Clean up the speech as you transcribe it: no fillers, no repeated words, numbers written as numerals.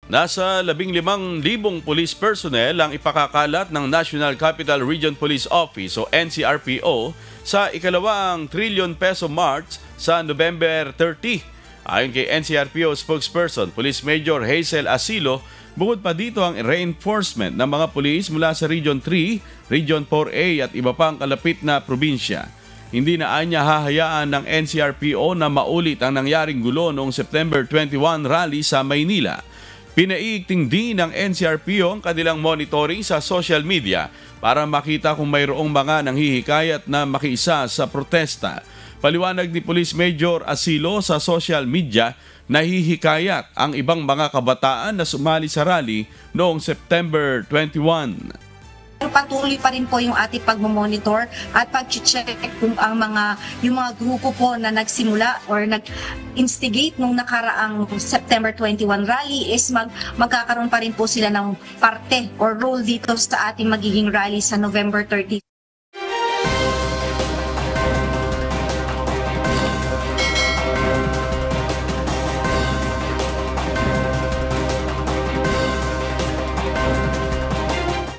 Nasa 15,000 police personnel ang ipakakalat ng National Capital Region Police Office o NCRPO sa ikalawang trilyon peso march sa November 30. Ayon kay NCRPO spokesperson Police Major Hazel Asilo, bukod pa dito ang reinforcement ng mga pulis mula sa Region 3, Region 4A at iba pang kalapit na probinsya. Hindi na anya hahayaan ng NCRPO na maulit ang nangyaring gulo noong September 21 rally sa Maynila. Pinaiigting din ng NCRPO ang kanilang monitoring sa social media para makita kung mayroong mga nanghihikayat na makiisa sa protesta. Paliwanag ni Police Major Asilo, sa social media, nahihikayat ang ibang mga kabataan na sumali sa rally noong September 21. Patuloy pa rin po yung ating pagmamonitor at pag-check kung yung mga grupo po na nagsimula or nag-instigate nung nakaraang September 21 rally is magkakaroon pa rin po sila ng parte or role dito sa ating magiging rally sa November 30.